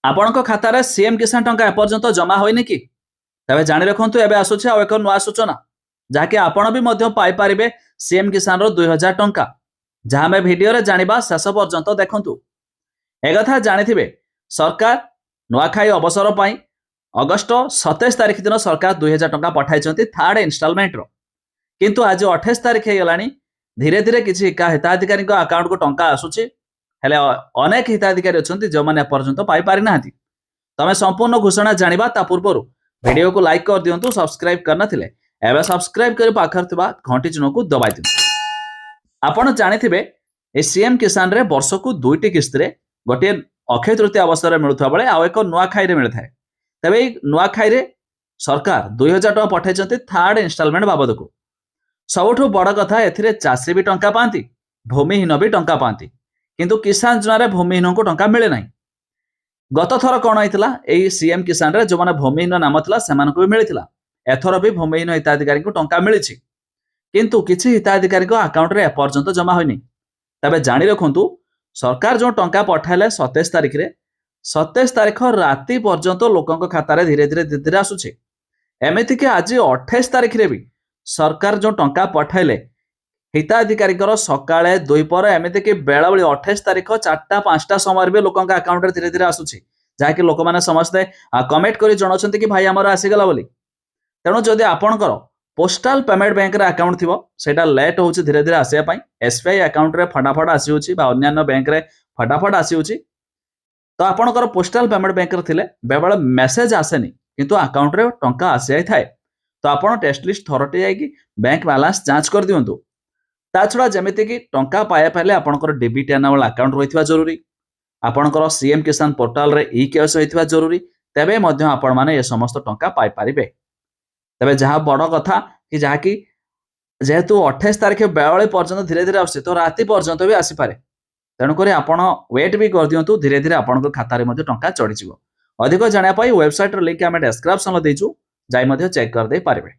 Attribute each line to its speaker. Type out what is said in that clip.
Speaker 1: ଆପଣଙ୍କ ଖାତାରେ ସିଏମ୍ କିଷାନ ଟଙ୍କା ଏପର୍ଯ୍ୟନ୍ତ ଜମା ହୋଇନି କି? ତେବେ ଜାଣି ରଖନ୍ତୁ ଏବେ ଆସୁଛି ଆଉ ଏକ ନୂଆ ସୂଚନା, ଯାହାକି ଆପଣ ବି ମଧ୍ୟ ପାଇପାରିବେ ସିଏମ୍ କିଷାନର 2000 ଟଙ୍କା, ଯାହା ଆମେ ଭିଡ଼ିଓରେ ଜାଣିବା ଶେଷ ପର୍ଯ୍ୟନ୍ତ ଦେଖନ୍ତୁ। ଏକଥା ଜାଣିଥିବେ ସରକାର ନୂଆଖାଇ ଅବସର ପାଇଁ ଅଗଷ୍ଟ 27 ତାରିଖ ଦିନ ସରକାର 2000 ଟଙ୍କା ପଠାଇଛନ୍ତି ଥାର୍ଡ ଇନଷ୍ଟଲମେଣ୍ଟର। କିନ୍ତୁ ଆଜି 28 ତାରିଖ ହେଇଗଲାଣି, ଧୀରେ ଧୀରେ କିଛି ହିତାଧିକାରୀଙ୍କ ଆକାଉଣ୍ଟକୁ ଟଙ୍କା ଆସୁଛି, ହେଲେ ଅନେକ ହିତାଧିକାରୀ ଅଛନ୍ତି ଯେଉଁମାନେ ଏପର୍ଯ୍ୟନ୍ତ ପାଇପାରି ନାହାନ୍ତି। ତମେ ସମ୍ପୂର୍ଣ୍ଣ ଘୋଷଣା ଜାଣିବା ତା ପୂର୍ବରୁ ଭିଡ଼ିଓକୁ ଲାଇକ୍ କରିଦିଅନ୍ତୁ, ସବସ୍କ୍ରାଇବ୍ କରିନଥିଲେ ଏବେ ସବସ୍କ୍ରାଇବ୍ କରି ପାଖରେ ଥିବା ଘଣ୍ଟି ଚିହ୍ନକୁ ଦବାଇ ଦିଅନ୍ତୁ। ଆପଣ ଜାଣିଥିବେ ଏ ସିଏମ୍ କିଷାନରେ ବର୍ଷକୁ 2ଟି କିସ୍ତିରେ ଗୋଟିଏ ଅକ୍ଷୟ ତୃତୀୟା ଅବସରରେ ମିଳୁଥିବା ବେଳେ ଆଉ ଏକ ନୂଆଖାଇରେ ମିଳିଥାଏ। ତେବେ ଏଇ ନୂଆଖାଇରେ ସରକାର 2000 ଟଙ୍କା ପଠାଇଛନ୍ତି ଥାର୍ଡ ଇନଷ୍ଟଲମେଣ୍ଟ ବାବଦକୁ। ସବୁଠୁ ବଡ଼ କଥା, ଏଥିରେ ଚାଷୀ ବି ଟଙ୍କା ପାଆନ୍ତି, ଭୂମିହୀନ ବି ଟଙ୍କା ପାଆନ୍ତି, କିନ୍ତୁ କିଷାନ ଯୋଜନାରେ ଭୂମିହୀନଙ୍କୁ ଟଙ୍କା ମିଳେ ନାହିଁ। ଗତ ଥର କ'ଣ ହେଇଥିଲା, ଏଇ ସିଏମ୍ କିଷାନରେ ଯେଉଁମାନେ ଭୂମିହୀନ ନାମ ଥିଲା ସେମାନଙ୍କୁ ବି ମିଳିଥିଲା। ଏଥର ବି ଭୂମିହୀନ ହିତାଧିକାରୀଙ୍କୁ ଟଙ୍କା ମିଳିଛି, କିନ୍ତୁ କିଛି ହିତାଧିକାରୀଙ୍କ ଆକାଉଣ୍ଟରେ ଏପର୍ଯ୍ୟନ୍ତ ଜମା ହୋଇନି। ତେବେ ଜାଣି ରଖନ୍ତୁ ସରକାର ଯେଉଁ ଟଙ୍କା ପଠାଇଲେ 27 ତାରିଖରେ, 27 ତାରିଖ ରାତି ପର୍ଯ୍ୟନ୍ତ ଲୋକଙ୍କ ଖାତାରେ ଧୀରେ ଧୀରେ ଆସୁଛି। ଏମିତିକି ଆଜି 28 ତାରିଖରେ ବି ସରକାର ଯେଉଁ ଟଙ୍କା ପଠାଇଲେ ହିତାଧିକାରୀଙ୍କର ସକାଳେ 2 ପରେ ଏମିତିକି ବେଳବେଳେ 28 ତାରିଖ 4ଟା 5ଟା ସମୟରେ ବି ଲୋକଙ୍କ ଆକାଉଣ୍ଟରେ ଧୀରେ ଧୀରେ ଆସୁଛି, ଯାହାକି ଲୋକମାନେ ସମସ୍ତେ କମେଣ୍ଟ କରି ଜଣାଉଛନ୍ତି କି ଭାଇ ଆମର ଆସିଗଲା ବୋଲି। ତେଣୁ ଯଦି ଆପଣଙ୍କର पोस्टाल पेमेंट बैंक रे अकाउंट थिबो सेटा लेट होउची धीरे धीरे आसिया पई एसबीआई अकाउंट रे फटाफट आसी होउची बा अन्य बैंक रे फटाफट आसी होउची। तो आपनकर पोस्टाल पेमेंट बैंक रे थिले बेबळ मेसेज आसेनी किंतु अकाउंट रे टंका आसी थाए। तो आपण टेस्ट लिस्ट थरटे जाई कि बैंक बैलेंस जांच कर दियंतु। ता छडा जेमिति कि टंका पाया पहले आपनकर डेबिट एनेबल अकाउंट रहितवा जरूरी, आपनकर सीएम किसान पोर्टल रे ई केएस होइतवा जरूरी, तेबे मध्य आपण माने ए समस्त टंका पाई पारिबे। तेबे जहाँ बड़ कथा कि जहाँ कि जेहेतु 28 तारिख बेले पर्यंत धीरे धीरे आसे तो राति पर्यंत भी आसीपे, तेणुक आपण वेट भी कर दिंतु, धीरे धीरे आपण खातार टंका चढ़ी। अधिक जाना वेबसाइट लिंक आम डिस्क्रिप्शन देचु, जाई चेक कर दे पारिबे।